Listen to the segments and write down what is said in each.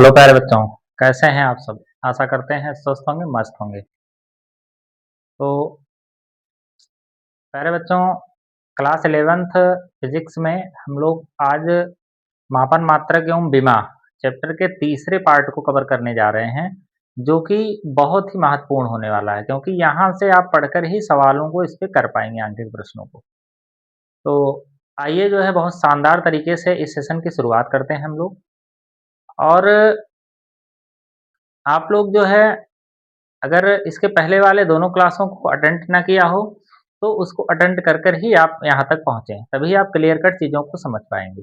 Hello प्यारे बच्चों, कैसे हैं आप सब। आशा करते हैं स्वस्थ होंगे, मस्त होंगे। तो प्यारे बच्चों, क्लास 11th फिजिक्स में हम लोग आज मापन मात्रक एवं विमा चैप्टर के तीसरे पार्ट को कवर करने जा रहे हैं, जो कि बहुत ही महत्वपूर्ण होने वाला है, क्योंकि यहाँ से आप पढ़कर ही सवालों को इस पे कर पाएंगे, आंतरिक प्रश्नों को। तो आइए जो है बहुत शानदार तरीके से इस सेशन की शुरुआत करते हैं हम लोग। और आप लोग जो है, अगर इसके पहले वाले दोनों क्लासों को अटेंड ना किया हो, तो उसको अटेंड कर कर ही आप यहाँ तक पहुँचे, तभी आप क्लियर कट चीज़ों को समझ पाएँगे।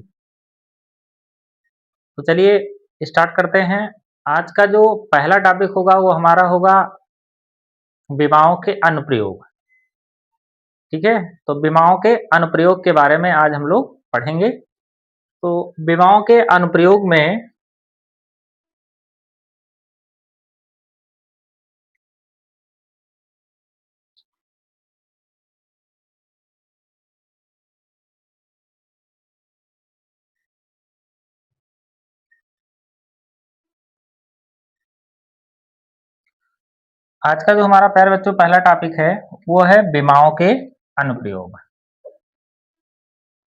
तो चलिए स्टार्ट करते हैं। आज का जो पहला टॉपिक होगा वो हमारा होगा विमाओं के अनुप्रयोग। ठीक है? तो विमाओं के अनुप्रयोग के बारे में आज हम लोग पढ़ेंगे। तो विमाओं के अनुप्रयोग में आज का जो हमारा प्यारे बच्चों पहला टॉपिक है, वो है विमाओं के अनुप्रयोग।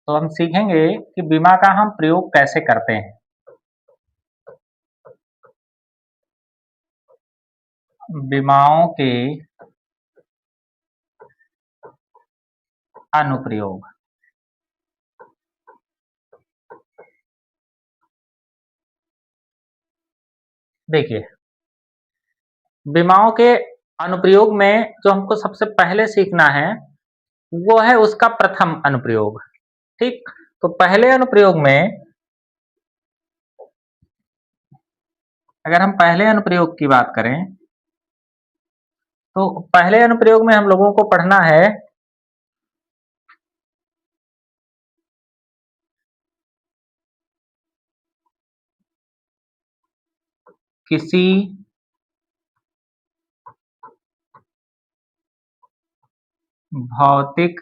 तो हम सीखेंगे कि विमा का हम प्रयोग कैसे करते हैं। विमाओं के अनुप्रयोग। देखिए, विमाओं के अनुप्रयोग में जो हमको सबसे पहले सीखना है, वो है उसका प्रथम अनुप्रयोग। ठीक? तो पहले अनुप्रयोग में, अगर हम पहले अनुप्रयोग की बात करें, तो पहले अनुप्रयोग में हम लोगों को पढ़ना है किसी भौतिक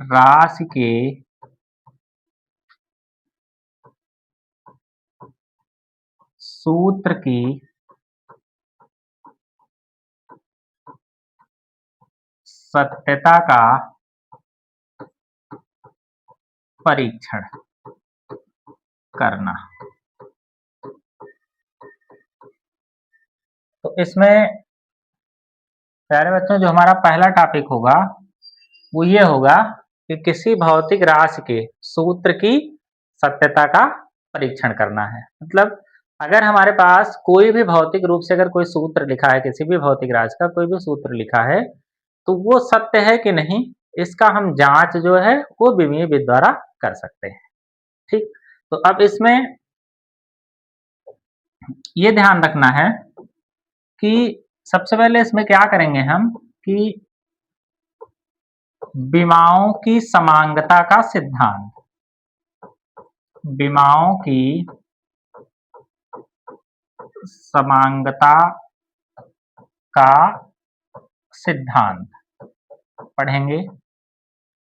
राशि के सूत्र की सत्यता का परीक्षण करना। तो इसमें प्यारे बच्चों जो हमारा पहला टॉपिक होगा वो ये होगा कि किसी भौतिक राशि के सूत्र की सत्यता का परीक्षण करना है। मतलब अगर हमारे पास कोई भी भौतिक रूप से अगर कोई सूत्र लिखा है, किसी भी भौतिक राशि का कोई भी सूत्र लिखा है, तो वो सत्य है कि नहीं, इसका हम जांच जो है वो विमीय विधि द्वारा कर सकते हैं। ठीक? तो अब इसमें ये ध्यान रखना है कि सबसे पहले इसमें क्या करेंगे हम कि विमाओं की समांगता का सिद्धांत, विमाओं की समांगता का सिद्धांत पढ़ेंगे।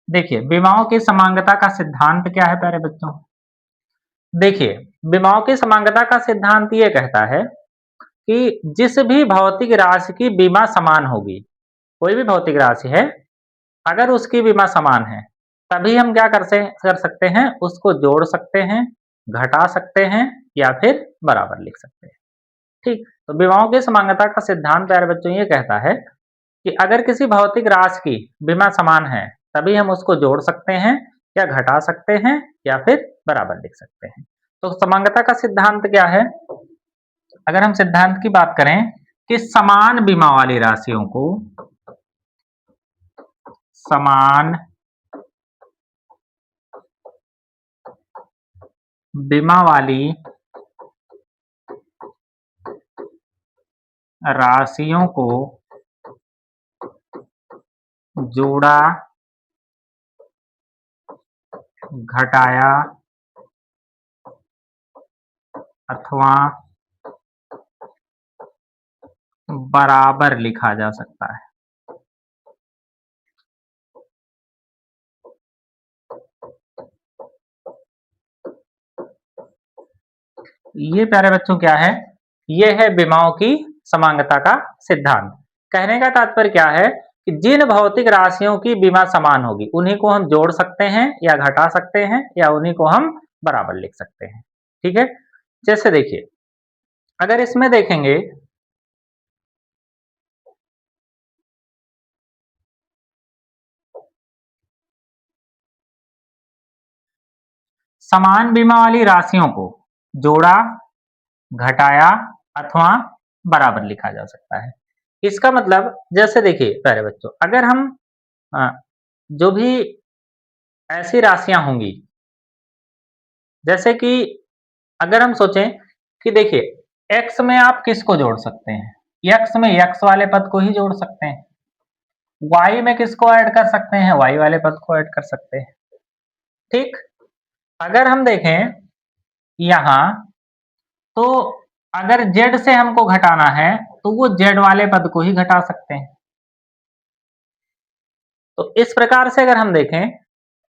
देखिए, विमाओं की समांगता का सिद्धांत क्या है प्यारे बच्चों। देखिए, विमाओं की समांगता का सिद्धांत ये कहता है कि जिस भी भौतिक राशि की विमा समान होगी, कोई भी भौतिक राशि है, अगर उसकी विमा समान है, तभी हम क्या कर सकते हैं, उसको जोड़ सकते हैं, घटा सकते हैं या फिर बराबर लिख सकते हैं। ठीक? तो विमाओं की समांगता का सिद्धांत प्यारे बच्चों ये कहता है कि अगर किसी भौतिक राशि की विमा समान है, तभी हम उसको जोड़ सकते हैं या घटा सकते हैं या फिर बराबर लिख सकते हैं। तो समांगता का सिद्धांत क्या है? अगर हम सिद्धांत की बात करें कि समान विमा वाली राशियों को समान विमा वाली राशियों को जोड़ा, घटाया अथवा बराबर लिखा जा सकता है। ये प्यारे बच्चों क्या है, ये है विमाओं की समांगता का सिद्धांत। कहने का तात्पर्य क्या है कि जिन भौतिक राशियों की विमा समान होगी उन्हीं को हम जोड़ सकते हैं या घटा सकते हैं या उन्हीं को हम बराबर लिख सकते हैं। ठीक है, जैसे देखिए अगर इसमें देखेंगे समान विमा वाली राशियों को जोड़ा, घटाया अथवा बराबर लिखा जा सकता है। इसका मतलब जैसे देखिए प्यारे बच्चों, अगर हम अ, जो भी ऐसी राशियां होंगी, जैसे कि अगर हम सोचें कि देखिए x में आप किसको जोड़ सकते हैं, x में x वाले पद को ही जोड़ सकते हैं, y में किसको ऐड कर सकते हैं, y वाले पद को ऐड कर सकते हैं। ठीक, अगर हम देखें यहां तो अगर z से हमको घटाना है तो वो z वाले पद को ही घटा सकते हैं। तो इस प्रकार से अगर हम देखें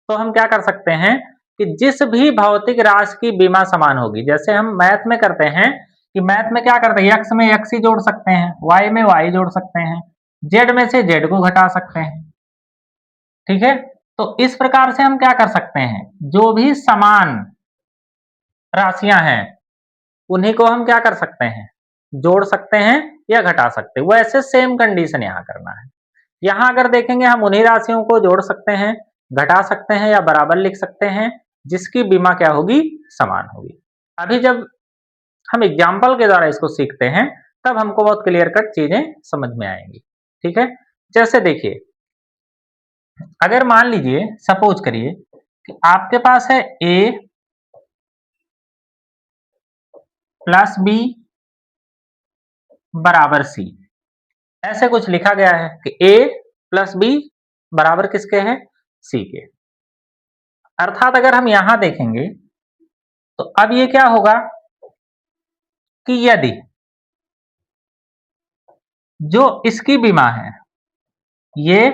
तो हम क्या कर सकते हैं कि जिस भी भौतिक राशि की विमा समान होगी, जैसे हम मैथ में करते हैं कि मैथ में क्या करते हैं, x में x ही जोड़ सकते हैं, y में y जोड़ सकते हैं, z में से z को घटा सकते हैं। ठीक है, तो इस प्रकार से हम क्या कर सकते हैं, जो भी समान राशियां हैं उन्हीं को हम क्या कर सकते हैं, जोड़ सकते हैं या घटा सकते हैं। वैसे सेम कंडीशन यहां करना है। यहां अगर देखेंगे हम उन्हीं राशियों को जोड़ सकते हैं, घटा सकते हैं या बराबर लिख सकते हैं जिसकी विमा क्या होगी, समान होगी। अभी जब हम एग्जाम्पल के द्वारा इसको सीखते हैं तब हमको बहुत क्लियर कट चीजें समझ में आएंगी। ठीक है, जैसे देखिए अगर मान लीजिए सपोज करिए कि आपके पास है a प्लस बी बराबर सी, ऐसे कुछ लिखा गया है कि a प्लस बी बराबर किसके है, सी के। अर्थात अगर हम यहां देखेंगे तो अब ये क्या होगा कि यदि जो इसकी बीमा है ये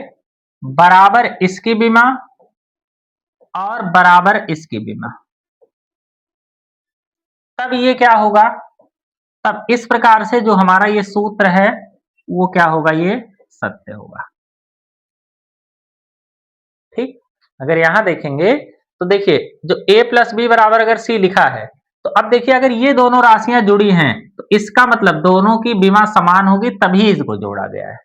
बराबर इसकी बीमा और बराबर इसकी बीमा, तब ये क्या होगा, तब इस प्रकार से जो हमारा ये सूत्र है वो क्या होगा, ये सत्य होगा। ठीक, अगर यहां देखेंगे तो देखिए जो a प्लस बी बराबर अगर c लिखा है तो अब देखिए अगर ये दोनों राशियां जुड़ी हैं तो इसका मतलब दोनों की बीमा समान होगी तभी इसको जोड़ा गया है।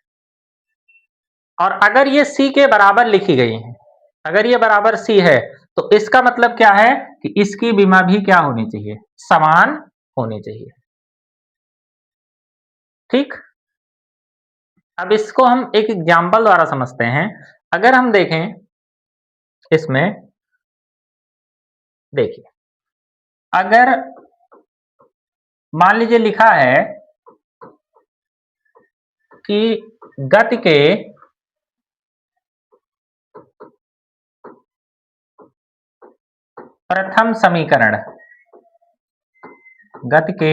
और अगर ये c के बराबर लिखी गई है, अगर ये बराबर c है तो इसका मतलब क्या है कि इसकी बीमा भी क्या होनी चाहिए, समान होनी चाहिए। ठीक, अब इसको हम एक एग्जाम्पल द्वारा समझते हैं। अगर हम देखें इसमें देखिए अगर मान लीजिए लिखा है कि गति के प्रथम समीकरण, गति के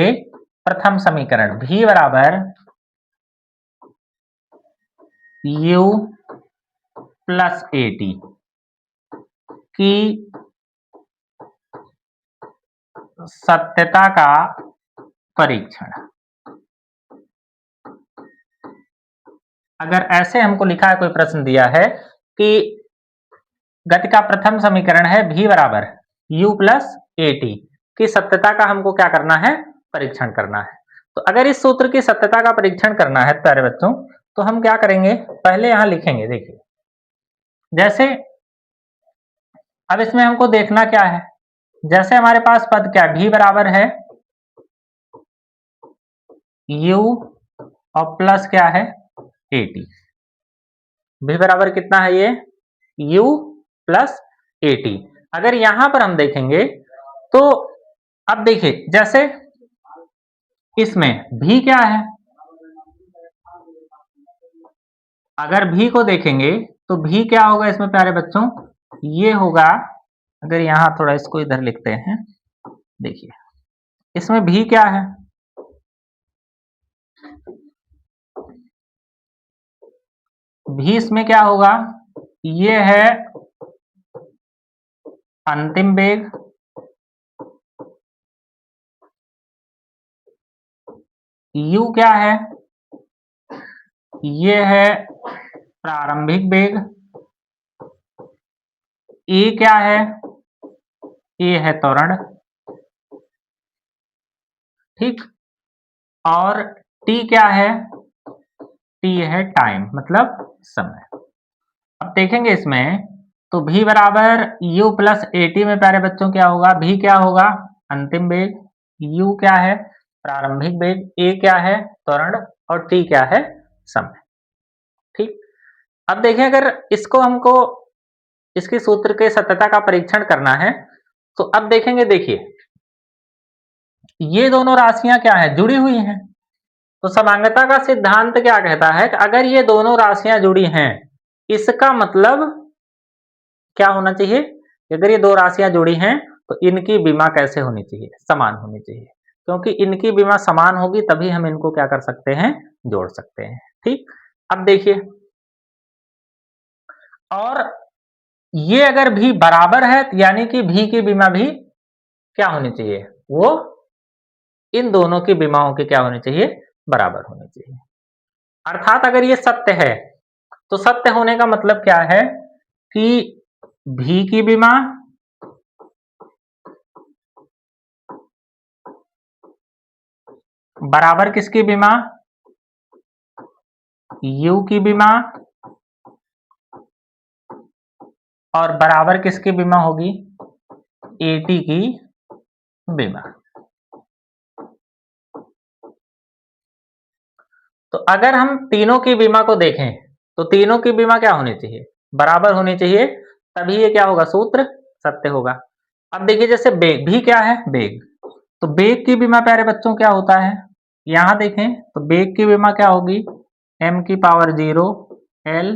प्रथम समीकरण v बराबर u प्लस ए टी की सत्यता का परीक्षण। अगर ऐसे हमको लिखा है, कोई प्रश्न दिया है कि गति का प्रथम समीकरण है v बराबर u प्लस ए टी की सत्यता का हमको क्या करना है, परीक्षण करना है। तो अगर इस सूत्र की सत्यता का परीक्षण करना है प्यारे बच्चों तो हम क्या करेंगे, पहले यहां लिखेंगे। देखिए जैसे अब इसमें हमको देखना क्या है, जैसे हमारे पास पद क्या v बराबर है u और प्लस क्या है ए टी, v बराबर कितना है ये u प्लस ए टी। अगर यहां पर हम देखेंगे तो अब देखिए जैसे इसमें v क्या है, अगर v को देखेंगे तो v क्या होगा इसमें प्यारे बच्चों, ये होगा, अगर यहां थोड़ा इसको इधर लिखते हैं, देखिए इसमें v क्या है, v इसमें क्या होगा, ये है अंतिम वेग u क्या है, ये है प्रारंभिक वेग, a क्या है, a है त्वरण, ठीक, और t क्या है, t है टाइम मतलब समय। अब देखेंगे इसमें तो v बराबर u प्लस at में प्यारे बच्चों क्या होगा, v क्या होगा अंतिम वेग, u क्या है प्रारंभिक वेग, a क्या है त्वरण और t क्या है समय। ठीक, अब देखें अगर इसको हमको इसके सूत्र के सत्यता का परीक्षण करना है तो अब देखेंगे, देखिए ये दोनों राशियां क्या है, जुड़ी हुई हैं। तो समांगता का सिद्धांत क्या कहता है कि अगर ये दोनों राशियां जुड़ी हैं इसका मतलब क्या होना चाहिए, अगर ये दो राशियां जुड़ी हैं तो इनकी विमा कैसे होनी चाहिए, समान होनी चाहिए, क्योंकि इनकी विमा समान होगी तभी हम इनको क्या कर सकते हैं, जोड़ सकते हैं। ठीक, अब देखिए और ये अगर भी बराबर है यानी कि भी की विमा भी क्या होनी चाहिए, वो इन दोनों की विमाओं की क्या होनी चाहिए, बराबर होनी चाहिए। अर्थात अगर ये सत्य है तो सत्य होने का मतलब क्या है कि भी की विमा बराबर किसकी विमा, u की विमा, और बराबर किसकी विमा होगी, at की विमा। तो अगर हम तीनों की विमा को देखें तो तीनों की विमा क्या होनी चाहिए, बराबर होनी चाहिए, तभी ये क्या होगा, सूत्र सत्य होगा। अब देखिए जैसे बेग भी क्या है, बेग, तो बेग की विमा प्यारे बच्चों क्या होता है, यहां देखें तो बेग की विमा क्या होगी, m की पावर 0 l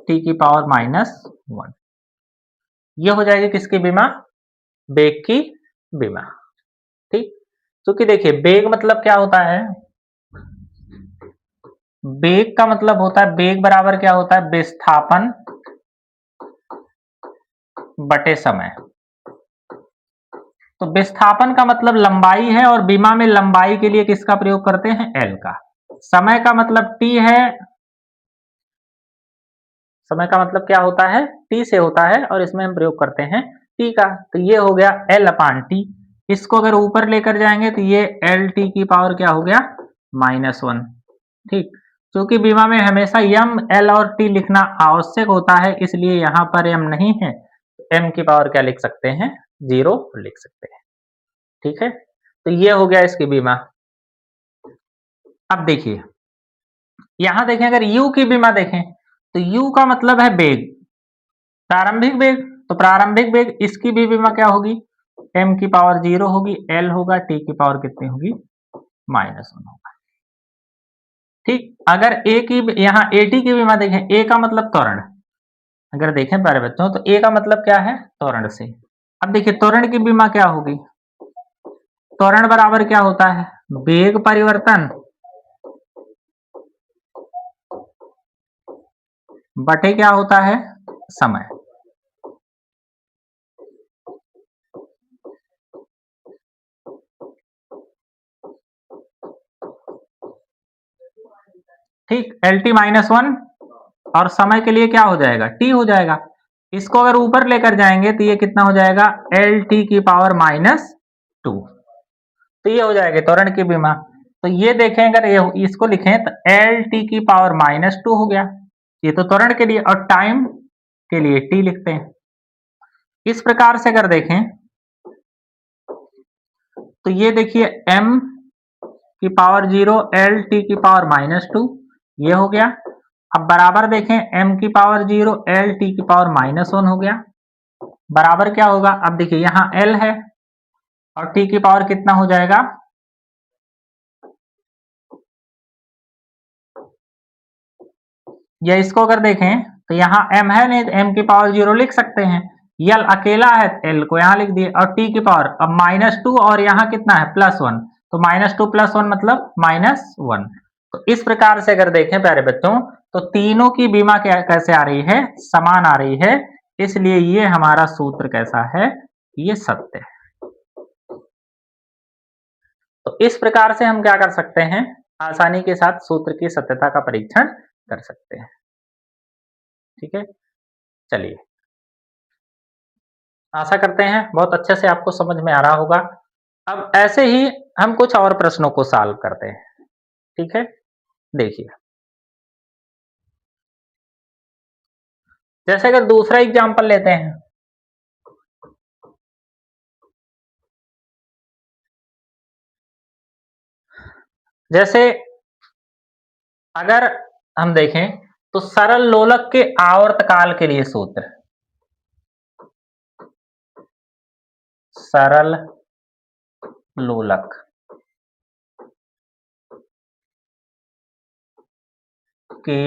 t की पावर -1, ये हो जाएगी किसकी विमा, बेग की विमा। ठीक, क्योंकि देखिए बेग मतलब क्या होता है, बेग का मतलब होता है, बेग बराबर क्या होता है, विस्थापन बटे समय। तो विस्थापन का मतलब लंबाई है और विमा में लंबाई के लिए किसका प्रयोग करते हैं, एल का। समय का मतलब टी है, समय का मतलब क्या होता है, टी से होता है और इसमें हम प्रयोग करते हैं टी का, तो ये हो गया एल अपान टी। इसको अगर ऊपर लेकर जाएंगे तो ये एल टी की पावर क्या हो गया, -1। ठीक, क्योंकि विमा में हमेशा एम एल और टी लिखना आवश्यक होता है इसलिए यहाँ पर एम नहीं है, एम की पावर क्या लिख सकते हैं, 0 लिख सकते हैं। ठीक है, तो ये हो गया इसकी विमा। अब देखिए यहां देखें अगर u की विमा देखें तो u का मतलब है वेग, प्रारंभिक वेग, तो प्रारंभिक वेग इसकी भी विमा क्या होगी, m की पावर 0 होगी, l होगा, t की पावर कितनी होगी, -1 होगा। ठीक, अगर a की यहाँ at की विमा देखें, a का मतलब त्वरण, अगर देखें प्यारे बच्चों तो a का मतलब क्या है, त्वरण से। अब देखिए त्वरण की विमा क्या होगी, त्वरण बराबर क्या होता है, वेग परिवर्तन बटे क्या होता है, समय। ठीक, LT-1 और समय के लिए क्या हो जाएगा, t हो जाएगा। इसको अगर ऊपर लेकर जाएंगे तो ये कितना हो जाएगा, LT की पावर -2, तो ये हो जाएगा त्वरण की विमा। तो ये देखें अगर ये इसको लिखें तो LT की पावर -2 हो गया, ये तो त्वरण के लिए, और टाइम के लिए t लिखते हैं। इस प्रकार से अगर देखें तो ये देखिए m की पावर 0 LT की पावर -2, ये हो गया। अब बराबर देखें m की पावर 0 LT की पावर -1 हो गया, बराबर क्या होगा, अब देखिए यहाँ L है और t की पावर कितना हो जाएगा, या इसको अगर देखें तो यहाँ m है नहीं तो m की पावर 0 लिख सकते हैं, L अकेला है L को यहाँ लिख दिए, और t की पावर अब -2 और यहाँ कितना है +1, तो -2 + 1 मतलब -1। तो इस प्रकार से अगर देखें प्यारे बच्चों तो तीनों की बीमा क्या कैसे आ रही है, समान आ रही है, इसलिए ये हमारा सूत्र कैसा है, ये सत्य है। तो इस प्रकार से हम क्या कर सकते हैं, आसानी के साथ सूत्र की सत्यता का परीक्षण कर सकते हैं। ठीक है, चलिए, आशा करते हैं बहुत अच्छे से आपको समझ में आ रहा होगा। अब ऐसे ही हम कुछ और प्रश्नों को सॉल्व करते हैं। ठीक है, देखिए, जैसे अगर दूसरा एग्जांपल लेते हैं, जैसे अगर हम देखें तो सरल लोलक के आवर्तकाल के लिए सूत्र, सरल लोलक के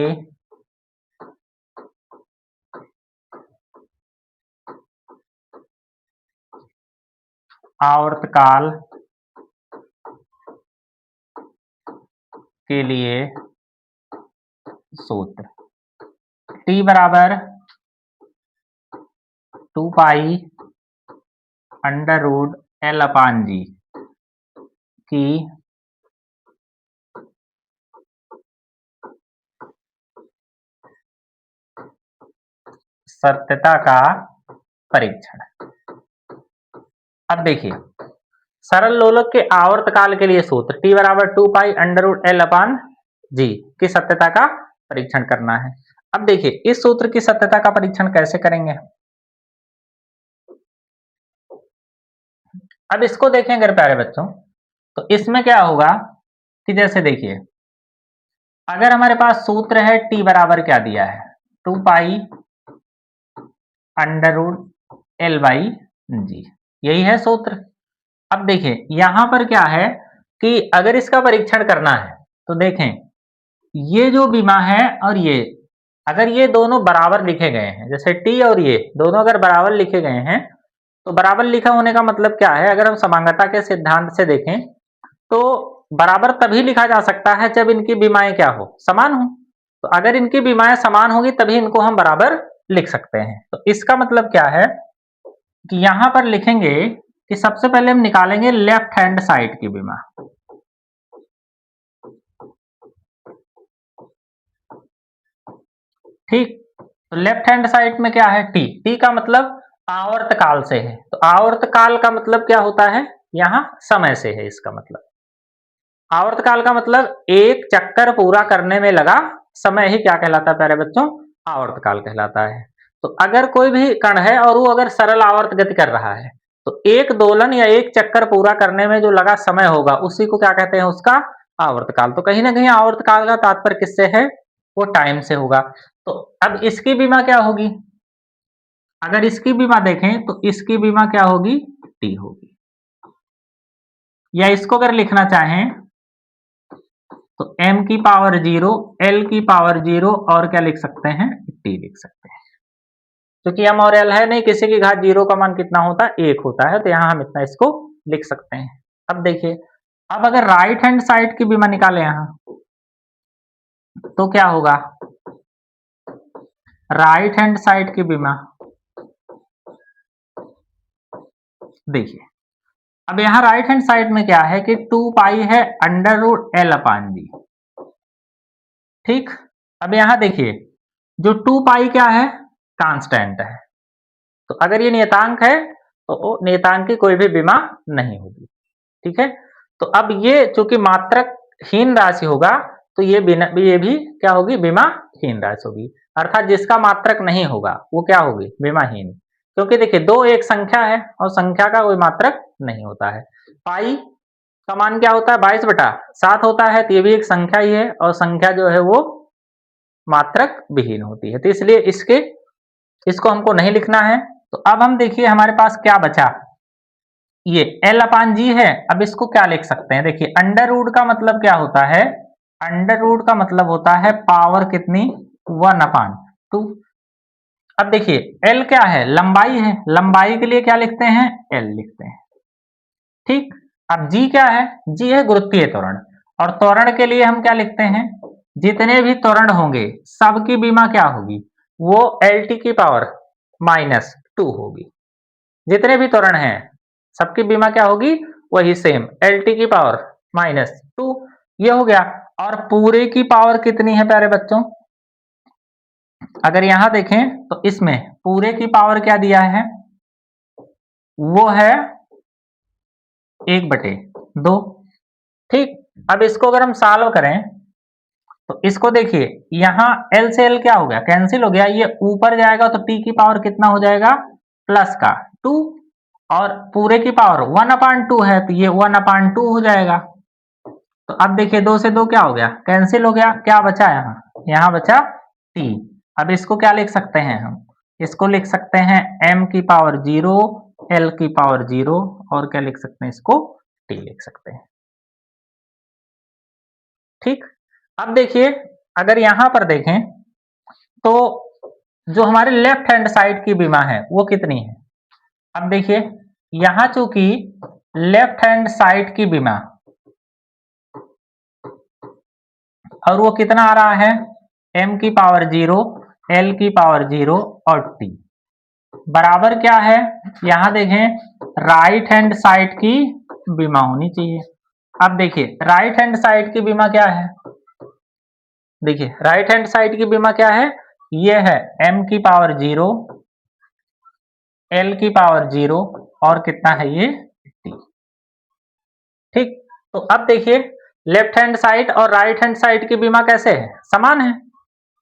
आवर्तकाल के लिए सूत्र t बराबर 2 पाई अंडर रूट एल अपान जी की सत्यता का परीक्षण। अब देखिए, सरल लोलक के आवर्तकाल के लिए सूत्र t बराबर 2 पाई अंडर रूट एल अपान जी की सत्यता का परीक्षण करना है। अब देखिए, इस सूत्र की सत्यता का परीक्षण कैसे करेंगे? अब इसको देखें अगर प्यारे बच्चों, तो इसमें क्या होगा कि जैसे देखिए, अगर हमारे पास सूत्र है t बराबर क्या दिया है, 2 pi under root L by g, यही है सूत्र। अब देखिए, यहां पर क्या है कि अगर इसका परीक्षण करना है तो देखें, ये जो बीमा है और ये, अगर ये दोनों बराबर लिखे गए हैं, जैसे t और ये दोनों अगर बराबर लिखे गए हैं, तो बराबर लिखा होने का मतलब क्या है, अगर हम समांगता के सिद्धांत से देखें तो बराबर तभी लिखा जा सकता है जब इनकी बीमाएं क्या हो, समान हो। तो अगर इनकी बीमाएं समान होगी तभी इनको हम बराबर लिख सकते हैं। तो इसका मतलब क्या है कि यहां पर लिखेंगे कि सबसे पहले हम निकालेंगे लेफ्ट हैंड साइड की बीमा। ठीक, तो लेफ्ट हैंड साइड में क्या है, टी का मतलब आवर्तकाल से है, तो आवर्तकाल का मतलब क्या होता है, यहां समय से है। इसका मतलब आवर्तकाल का मतलब एक चक्कर पूरा करने में लगा समय ही क्या कहलाता है प्यारे बच्चों, आवर्तकाल कहलाता है। तो अगर कोई भी कण है और वो अगर सरल आवर्त गति कर रहा है, तो एक दोलन या एक चक्कर पूरा करने में जो लगा समय होगा उसी को क्या कहते हैं, उसका आवर्तकाल। तो कहीं ना कहीं आवर्तकाल का तात्पर्य किससे है, वो टाइम से होगा। तो अब इसकी बीमा क्या होगी, अगर इसकी बीमा देखें तो इसकी बीमा क्या होगी, टी होगी। या इसको अगर लिखना चाहें तो m की पावर 0, l की पावर 0 और क्या लिख सकते हैं, t लिख सकते हैं। क्योंकि m और l है नहीं, किसी की घात 0 का मान कितना होता है, 1 होता है, तो यहां हम इतना इसको लिख सकते हैं। अब देखिए, अब अगर राइट हैंड साइड की बीमा निकाले यहां, तो क्या होगा, राइट हैंड साइड की बीमा देखिए, अब यहां राइट हैंड साइड में क्या है कि 2 पाई है अंडर रूट एल अपान जी। ठीक, अब यहां देखिए, जो 2 पाई क्या है, कांस्टेंट है, तो अगर ये नियतांक है तो नियतांक की कोई भी बीमा नहीं होगी। ठीक है, तो अब ये चूंकि मात्रकहीन राशि होगा, तो ये भी क्या होगी, बीमाहीन राशि होगी। अर्थात जिसका मात्रक नहीं होगा वो क्या होगी, बीमाहीन। क्योंकि देखिए, दो एक संख्या है और संख्या का कोई मात्रक नहीं होता है। पाई का मान क्या होता है, 22/7 होता है, तो ये भी एक संख्या ही है और संख्या जो है वो मात्रक विहीन होती है, तो इसलिए इसको हमको नहीं लिखना है। तो अब हम देखिए हमारे पास क्या बचा, ये एल अपान जी है। अब इसको क्या लिख सकते हैं, देखिए अंडर रूट का मतलब क्या होता है, अंडर रूट का मतलब होता है पावर कितनी, 1/2। अब देखिए एल क्या है, लंबाई है, लंबाई के लिए क्या लिखते हैं, एल लिखते हैं। ठीक, अब जी क्या है, जी है गुरुत्वीय त्वरण, और त्वरण के लिए हम क्या लिखते हैं, जितने भी त्वरण होंगे सबकी बीमा क्या होगी, वो एल टी की पावर -2 होगी। जितने भी त्वरण हैं सबकी बीमा क्या होगी, वही सेम एल टी की पावर -2, ये हो गया। और पूरे की पावर कितनी है प्यारे बच्चों? अगर यहां देखें तो इसमें पूरे की पावर क्या दिया है, वो है 1/2। ठीक, अब इसको अगर हम सॉल्व करें तो इसको देखिए, यहां L से L क्या हो गया, कैंसिल हो गया, ये ऊपर जाएगा तो t की पावर कितना हो जाएगा, प्लस का 2, और पूरे की पावर 1/2 है तो ये 1/2 हो जाएगा। तो अब देखिए 2 से 2 क्या हो गया, कैंसिल हो गया, क्या बचा यहाँ बचा t। अब इसको क्या लिख सकते हैं हम, इसको लिख सकते हैं m की पावर 0, l की पावर 0, और क्या लिख सकते हैं, इसको t लिख सकते हैं। ठीक, अब देखिए अगर यहां पर देखें तो जो हमारे लेफ्ट हैंड साइड की बीमा है वो कितनी है। अब देखिए यहां चूंकि लेफ्ट हैंड साइड की बीमा, और वो कितना आ रहा है, m की पावर 0, l की पावर 0 और t बराबर क्या है, यहां देखें राइट हैंड साइड की बीमा होनी चाहिए। अब देखिए राइट हैंड साइड की बीमा क्या है, देखिए राइट हैंड साइड की बीमा क्या है, ये है m की पावर 0, l की पावर 0 और कितना है ये t। ठीक, तो अब देखिए लेफ्ट हैंड साइड और राइट हैंड साइड की बीमा कैसे है, समान है।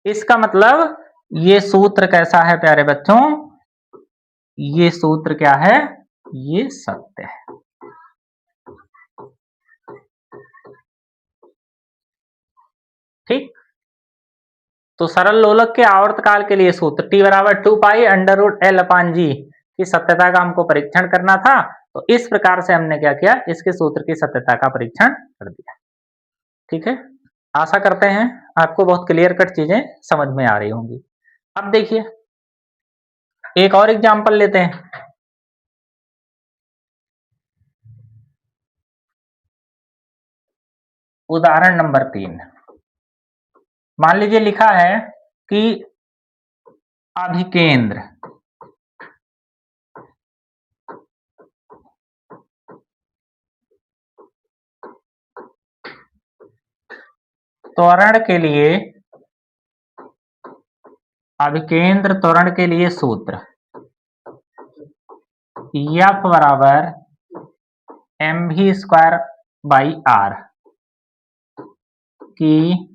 इसका मतलब ये सूत्र कैसा है प्यारे बच्चों, ये सूत्र क्या है, ये सत्य है। ठीक, तो सरल लोलक के आवर्तकाल के लिए सूत्र t बराबर 2 पाई √L/g की सत्यता का हमको परीक्षण करना था। तो इस प्रकार से हमने क्या किया, इसके सूत्र की सत्यता का परीक्षण कर दिया। ठीक है, आशा करते हैं आपको बहुत क्लियर कट चीजें समझ में आ रही होंगी। अब देखिए एक और एग्जांपल लेते हैं। उदाहरण नंबर 3, मान लीजिए लिखा है कि अभिकेंद्र त्वरण के लिए, अभिकेंद्र त्वरण के लिए सूत्र F बराबर mv² की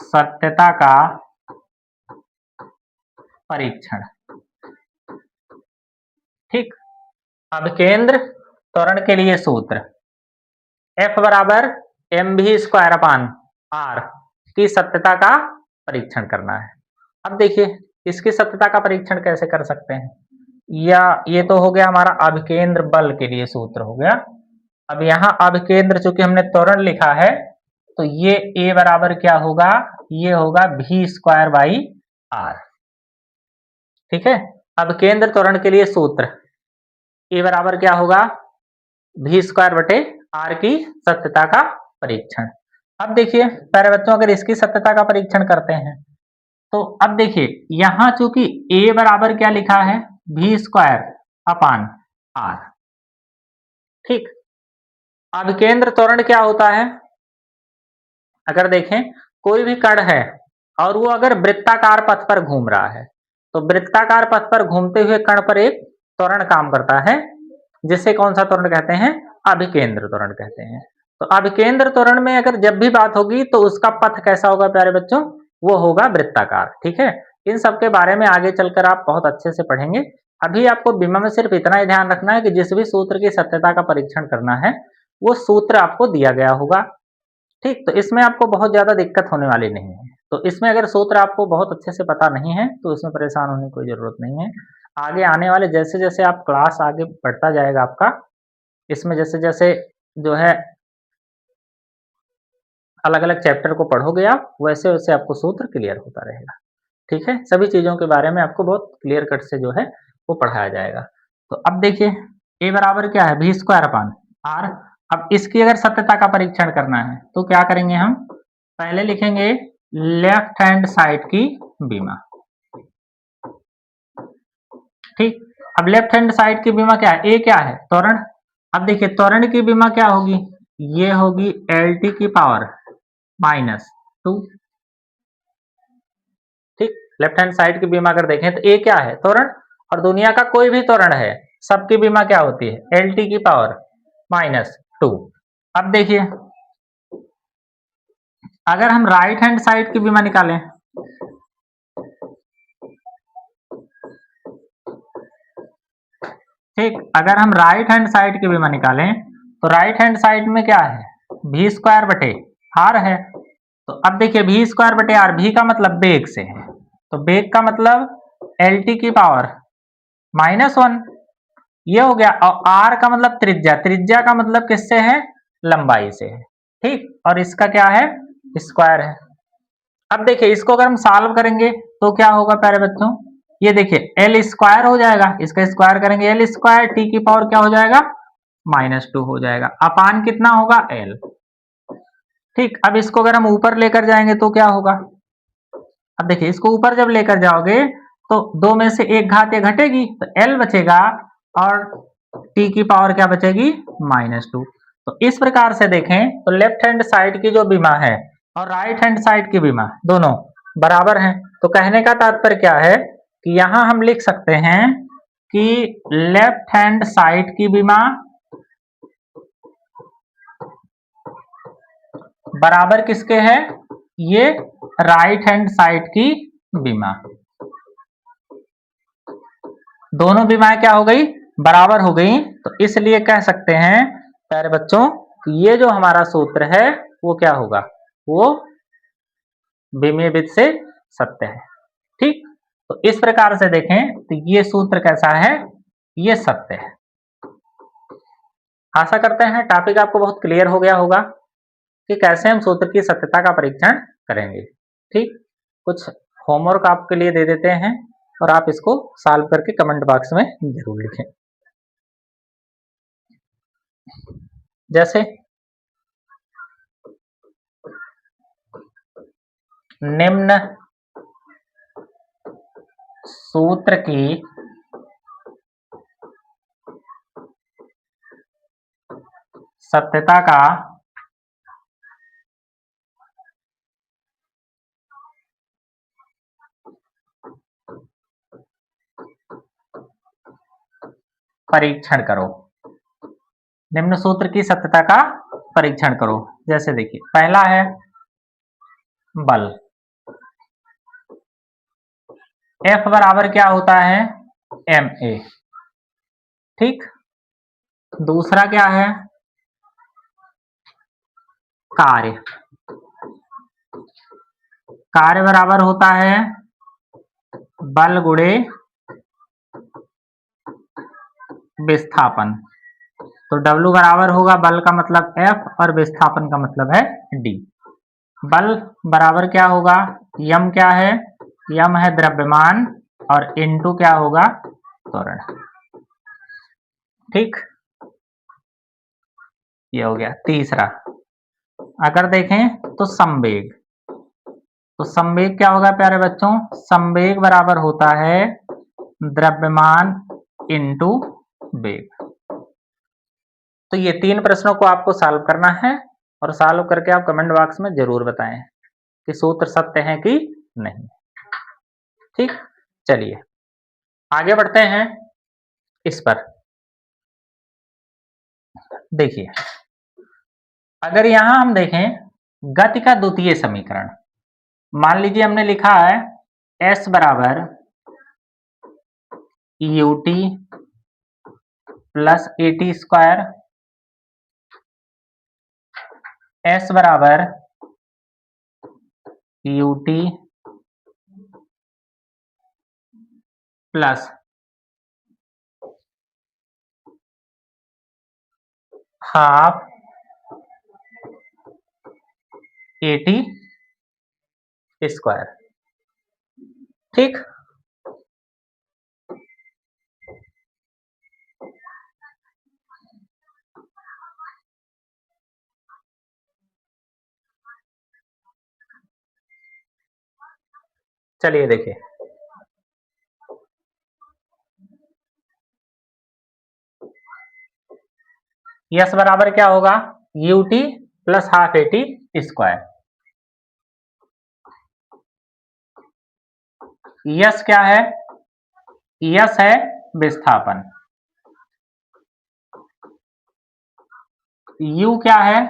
सत्यता का परीक्षण। ठीक, अभिकेंद्र त्वरण के लिए सूत्र F बराबर mv² की सत्यता का परीक्षण करना है। अब देखिए इसकी सत्यता का परीक्षण कैसे कर सकते हैं, या ये तो हो गया हमारा अभिकेंद्र बल के लिए सूत्र हो गया। अब यहाँ अभिकेंद्र चूंकि हमने त्वरण लिखा है तो ये A बराबर क्या होगा, ये होगा v²/r। ठीक है, अभिकेंद्र त्वरण के लिए सूत्र A बराबर क्या होगा, v²/r की सत्यता का परीक्षण। अब देखिए प्यारे बच्चों अगर इसकी सत्यता का परीक्षण करते हैं तो अब देखिए यहां चूंकि A बराबर क्या लिखा है, v²/r। ठीक, अभिकेंद्र त्वरण क्या होता है, अगर देखें कोई भी कण है और वो अगर वृत्ताकार पथ पर घूम रहा है तो वृत्ताकार पथ पर घूमते हुए कण पर एक त्वरण काम करता है, जिसे कौन सा त्वरण कहते हैं, अभिकेंद्र त्वरण कहते हैं। तो अभिकेंद्र त्वरण में अगर जब भी बात होगी तो उसका पथ कैसा होगा प्यारे बच्चों, वो होगा वृत्ताकार। ठीक है, इन सब के बारे में आगे चलकर आप बहुत अच्छे से पढ़ेंगे। अभी आपको बीमा में सिर्फ इतना ही ध्यान रखना है कि जिस भी सूत्र की सत्यता का परीक्षण करना है वो सूत्र आपको दिया गया होगा। ठीक, तो इसमें आपको बहुत ज्यादा दिक्कत होने वाली नहीं है। तो इसमें अगर सूत्र आपको बहुत अच्छे से पता नहीं है तो इसमें परेशान होने की कोई जरूरत नहीं है। आगे आने वाले जैसे जैसे आप क्लास आगे बढ़ता जाएगा आपका, इसमें जैसे जैसे जो है अलग अलग चैप्टर को पढ़ोगे आप, वैसे वैसे आपको सूत्र क्लियर होता रहेगा। ठीक है, सभी चीजों के बारे में आपको बहुत क्लियर कट से जो है वो पढ़ाया जाएगा। तो अब देखिए a बराबर क्या है, v²/r। अब इसकी अगर सत्यता का परीक्षण करना है तो क्या करेंगे, हम पहले लिखेंगे लेफ्ट हैंड साइड की बीमा। ठीक, अब लेफ्ट हैंड साइड की बीमा क्या है, a क्या है, त्वरण। अब देखिए त्वरण की बीमा क्या होगी, ये होगी LT की पावर -2। ठीक, लेफ्ट हैंड साइड की बीमा अगर देखें तो ए क्या है, त्वरण, और दुनिया का कोई भी त्वरण है सबकी बीमा क्या होती है, LT की पावर -2। अब देखिए अगर हम राइट हैंड साइड की बीमा निकालें, ठीक, अगर हम राइट हैंड साइड की बीमा निकालें तो राइट हैंड साइड में क्या है, v² बटे r है। तो अब देखिए v² बटे r, v का मतलब बेग से है, तो बेग का मतलब LT की पावर -1, ये हो गया। और r का मतलब त्रिज्या, त्रिज्या का मतलब किससे है, लंबाई से है। ठीक, और इसका क्या है, स्क्वायर है। अब देखिए इसको अगर हम सॉल्व करेंगे तो क्या होगा प्यारे बच्चों, ये देखिए L स्क्वायर हो जाएगा, इसका स्क्वायर करेंगे L स्क्वायर, T की पावर क्या हो जाएगा, -2 हो जाएगा, अपान कितना होगा, L। ठीक, अब इसको अगर हम ऊपर लेकर जाएंगे तो क्या होगा, अब देखिए इसको ऊपर जब लेकर जाओगे तो दो में से एक घात ये घटेगी तो L बचेगा और T की पावर क्या बचेगी, -2। तो इस प्रकार से देखें तो लेफ्ट हैंड साइड की जो बीमा है और राइट हैंड साइड की बीमा दोनों बराबर हैं। तो कहने का तात्पर्य क्या है कि यहां हम लिख सकते हैं कि लेफ्ट हैंड साइड की बीमा बराबर किसके है, ये राइट हैंड साइड की बीमा, दोनों बीमाएं क्या हो गई, बराबर हो गई। तो इसलिए कह सकते हैं प्यारे बच्चों कि ये जो हमारा सूत्र है वो क्या होगा, वो बीमीय विधि से सत्य है। ठीक, तो इस प्रकार से देखें तो ये सूत्र कैसा है, ये सत्य है। आशा करते हैं टॉपिक आपको बहुत क्लियर हो गया होगा कि कैसे हम सूत्र की सत्यता का परीक्षण करेंगे। ठीक, कुछ होमवर्क आपके लिए दे देते हैं और आप इसको सॉल्व करके कमेंट बॉक्स में जरूर लिखें। जैसे निम्न सूत्र की सत्यता का परीक्षण करो, निम्न सूत्र की सत्यता का परीक्षण करो। जैसे देखिए पहला है बल, F बराबर क्या होता है, ma। ठीक, दूसरा क्या है, कार्य, कार्य बराबर होता है बल गुणे विस्थापन। तो W बराबर होगा, बल का मतलब F और विस्थापन का मतलब है D। बल बराबर क्या होगा, यम क्या है, यम है द्रव्यमान और इनटू क्या होगा, त्वरण। ठीक, ये हो गया। तीसरा अगर देखें तो संवेग, तो संवेग क्या होगा प्यारे बच्चों, संवेग बराबर होता है द्रव्यमान इनटू वेग। तो ये तीन प्रश्नों को आपको सॉल्व करना है और सॉल्व करके आप कमेंट बॉक्स में जरूर बताएं कि सूत्र सत्य है कि नहीं। ठीक, चलिए आगे बढ़ते हैं इस पर। देखिए अगर यहां हम देखें गति का द्वितीय समीकरण, मान लीजिए हमने लिखा है S बराबर ut plus AT square, S बराबर ut plus half AT square. ठीक, चलिए देखिए यस बराबर क्या होगा, ut plus half at square. Yes क्या है? यस है विस्थापन। u क्या है?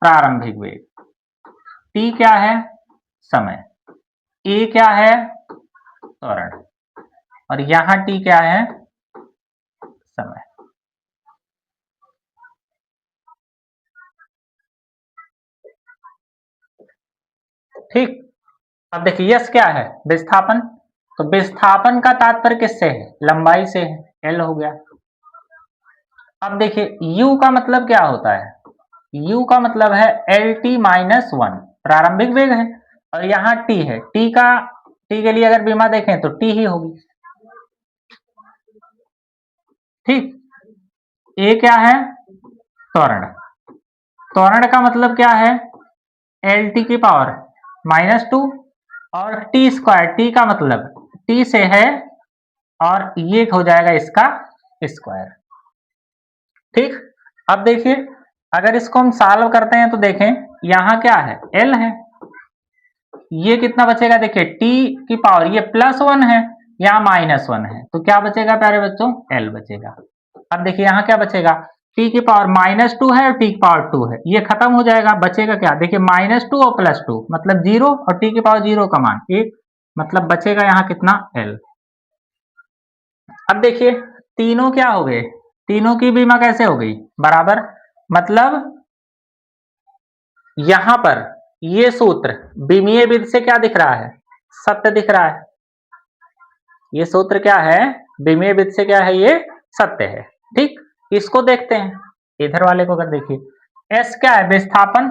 प्रारंभिक वेग। t क्या है? समय। a क्या है? त्वरण। और यहां t क्या है? समय। ठीक, अब देखिए यस क्या है? विस्थापन। तो विस्थापन का तात्पर्य किससे है? लंबाई से है, एल हो गया। अब देखिए u का मतलब क्या होता है? u का मतलब है एल टी माइनस वन, प्रारंभिक वेग है। और यहाँ t है, t के लिए अगर बीमा देखें तो t ही होगी। ठीक, a क्या है? त्वरण। त्वरण का मतलब क्या है? एल टी की पावर माइनस टू, और टी स्क्वायर, टी का मतलब टी से है, और ये हो जाएगा इसका स्क्वायर। ठीक, अब देखिए अगर इसको हम सॉल्व करते हैं तो देखें यहां क्या है? एल है। ये कितना बचेगा? देखिए टी की पावर ये प्लस वन है, यहाँ माइनस वन है, तो क्या बचेगा प्यारे बच्चों? एल बचेगा। अब देखिए यहाँ क्या बचेगा? टी की पावर माइनस टू है और टी की पावर टू है, ये खत्म हो जाएगा। बचेगा क्या? देखिए माइनस टू और प्लस टू मतलब जीरो, और टी की पावर जीरो का मान एक, मतलब बचेगा यहाँ कितना? एल। अब देखिए तीनों क्या हो गए? तीनों की बीमा कैसे हो गई? बराबर। मतलब यहां पर ये सूत्र विमीय विधि से क्या दिख रहा है? सत्य दिख रहा है। ये सूत्र क्या है? विमीय विधि से क्या है? ये सत्य है। ठीक, इसको देखते हैं, इधर वाले को अगर देखिए एस क्या है? विस्थापन।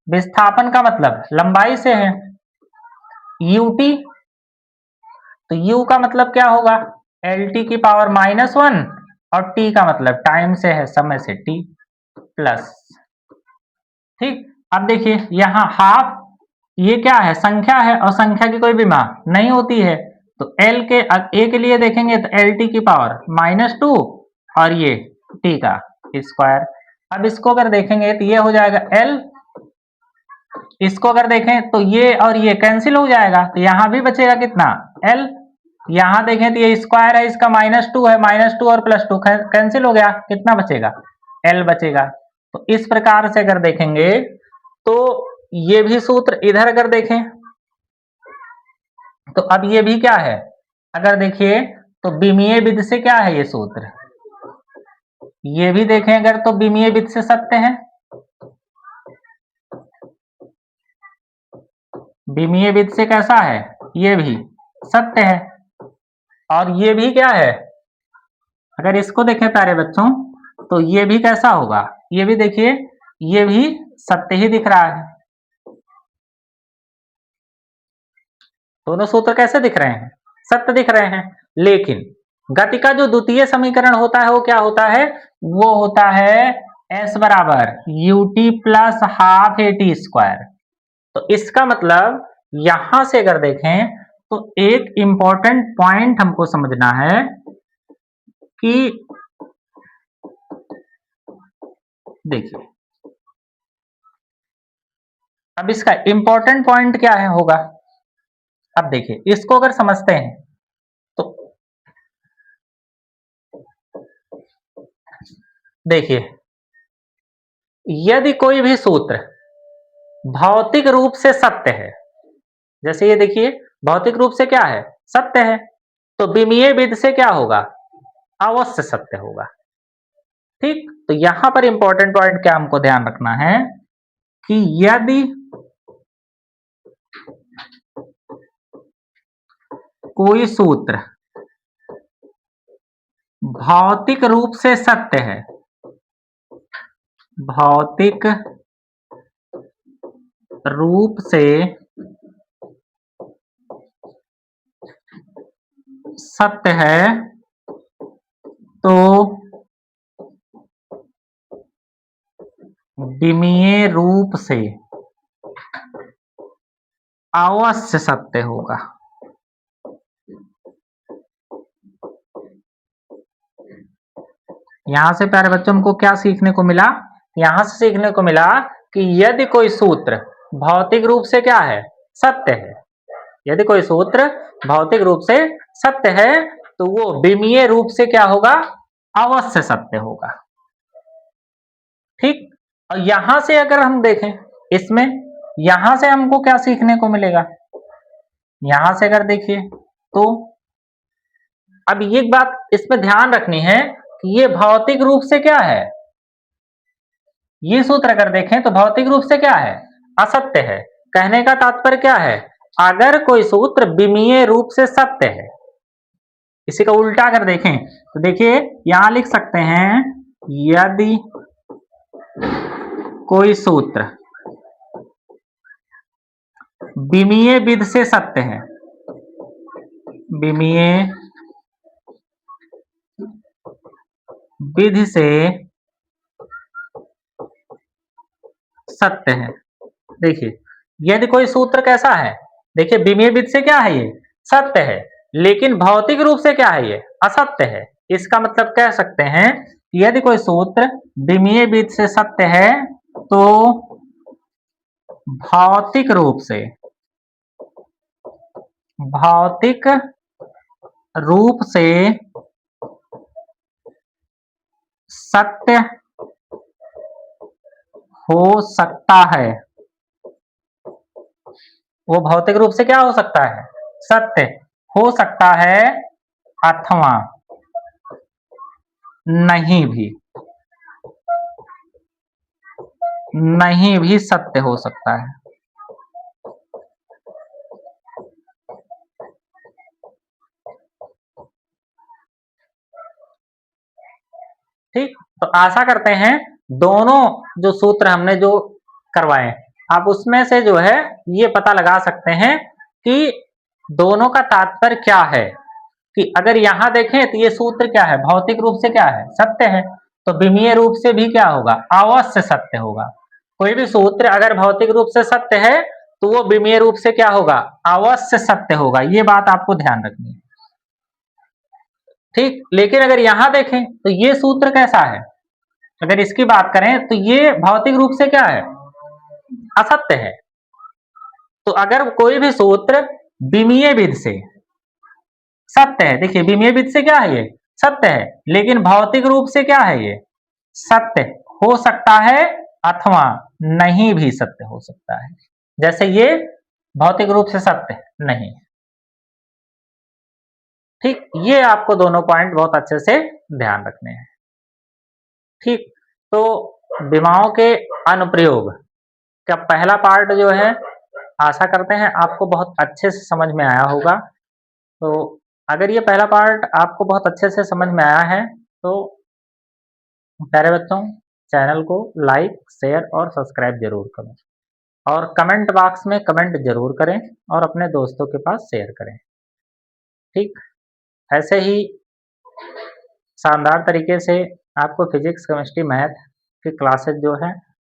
विस्थापन का मतलब लंबाई से है। यूटी, तो यू का मतलब क्या होगा? एल टी की पावर माइनस वन, और टी का मतलब टाइम से है, समय से, टी प्लस। ठीक, अब देखिए यहाँ हाफ, ये क्या है? संख्या है, और संख्या की कोई बीमा नहीं होती है, तो एल के ए के लिए देखेंगे तो एल टी की पावर माइनस टू, और ये टी का स्क्वायर। अब इसको अगर देखेंगे तो ये हो जाएगा एल, इसको अगर देखें तो ये और ये कैंसिल हो जाएगा, तो यहां भी बचेगा कितना? एल। यहां देखें तो ये स्क्वायर है, इसका माइनस टू है, माइनस टू और प्लस टू कैंसिल हो गया, कितना बचेगा? एल बचेगा। तो इस प्रकार से अगर देखेंगे तो ये भी सूत्र इधर अगर देखें तो अब ये भी क्या है? अगर देखिए तो विमीय विधि से क्या है ये सूत्र? ये भी देखें अगर तो विमीय विधि से सत्य है। विमीय विधि से कैसा है? ये भी सत्य है। और ये भी क्या है? अगर इसको देखें प्यारे बच्चों तो ये भी कैसा होगा? ये भी देखिए, ये भी सत्य ही दिख रहा है। दोनों सूत्र कैसे दिख रहे हैं? सत्य दिख रहे हैं। लेकिन गति का जो द्वितीय समीकरण होता है वो क्या होता है? वो होता है एस बराबर UT plus half A T square. तो इसका मतलब यहां से अगर देखें तो एक इंपॉर्टेंट पॉइंट हमको समझना है कि देखिए अब इसका इंपॉर्टेंट पॉइंट क्या है होगा? अब देखिए इसको अगर समझते हैं तो देखिए यदि कोई भी सूत्र भौतिक रूप से सत्य है, जैसे ये देखिए भौतिक रूप से क्या है? सत्य है, तो विमीय विधि से क्या होगा? अवश्य सत्य होगा। ठीक, तो यहां पर इंपॉर्टेंट पॉइंट क्या हमको ध्यान रखना है कि यदि कोई सूत्र भौतिक रूप से सत्य है, भौतिक रूप से सत्य है, तो विमीय रूप से अवश्य सत्य होगा। यहां से प्यारे बच्चों हमको क्या सीखने को मिला? यहां से सीखने को मिला कि यदि कोई सूत्र भौतिक रूप से क्या है? सत्य है। यदि कोई सूत्र भौतिक रूप से सत्य है तो वो विमीय रूप से क्या होगा? अवश्य सत्य होगा। ठीक। और यहां से अगर हम देखें इसमें, यहां से हमको क्या सीखने को मिलेगा? यहां से अगर देखिए तो अब ये बात इसमें ध्यान रखनी है कि ये भौतिक रूप से क्या है? ये सूत्र अगर देखें तो भौतिक रूप से क्या है? असत्य है। कहने का तात्पर्य क्या है? अगर कोई सूत्र विमीय रूप से सत्य है, इसी का उल्टा अगर देखें तो देखिए यहां लिख सकते हैं, यदि कोई सूत्र विमीय विधि से सत्य है, विमीय विधि से सत्य है। देखिए यदि कोई सूत्र कैसा है? देखिए विमीय विधि से क्या है? ये सत्य है, लेकिन भौतिक रूप से क्या है? ये असत्य है। इसका मतलब कह सकते हैं यदि कोई सूत्र विमीय विधि से सत्य है तो भौतिक रूप से सत्य हो सकता है। वो भौतिक रूप से क्या हो सकता है? सत्य हो सकता है, अथवा नहीं भी सत्य हो सकता है। ठीक। तो आशा करते हैं दोनों जो सूत्र हमने जो करवाए आप उसमें से जो है ये पता लगा सकते हैं कि दोनों का तात्पर्य क्या है। कि अगर यहां देखें तो ये सूत्र क्या है? भौतिक रूप से क्या है? सत्य है। तो विमीय रूप से भी क्या होगा? अवश्य सत्य होगा। कोई भी सूत्र अगर भौतिक रूप से सत्य है तो वो विमीय रूप से क्या होगा? अवश्य सत्य होगा। ये बात आपको ध्यान रखनी है। ठीक। लेकिन अगर यहां देखें तो ये सूत्र कैसा है? अगर इसकी बात करें तो ये भौतिक रूप से क्या है? असत्य है। तो अगर कोई भी सूत्र विमीय विधि से सत्य है, देखिए विमीय विधि से क्या है? ये सत्य है, लेकिन भौतिक रूप से क्या है? ये सत्य हो सकता है अथवा नहीं भी सत्य हो सकता है। जैसे ये भौतिक रूप से सत्य नहीं। ठीक। ये आपको दोनों पॉइंट बहुत अच्छे से ध्यान रखने हैं। ठीक। तो विमाओं के अनुप्रयोग का पहला पार्ट जो है आशा करते हैं आपको बहुत अच्छे से समझ में आया होगा। तो अगर ये पहला पार्ट आपको बहुत अच्छे से समझ में आया है तो प्यारे बच्चों चैनल को लाइक, शेयर और सब्सक्राइब जरूर करें और कमेंट बॉक्स में कमेंट जरूर करें और अपने दोस्तों के पास शेयर करें। ठीक। ऐसे ही शानदार तरीके से आपको फिजिक्स, केमिस्ट्री, मैथ की क्लासेस जो है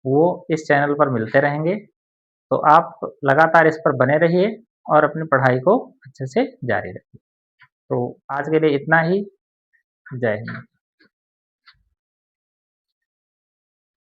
वो इस चैनल पर मिलते रहेंगे। तो आप लगातार इस पर बने रहिए और अपनी पढ़ाई को अच्छे से जारी रखिए। तो आज के लिए इतना ही। जय हिंद।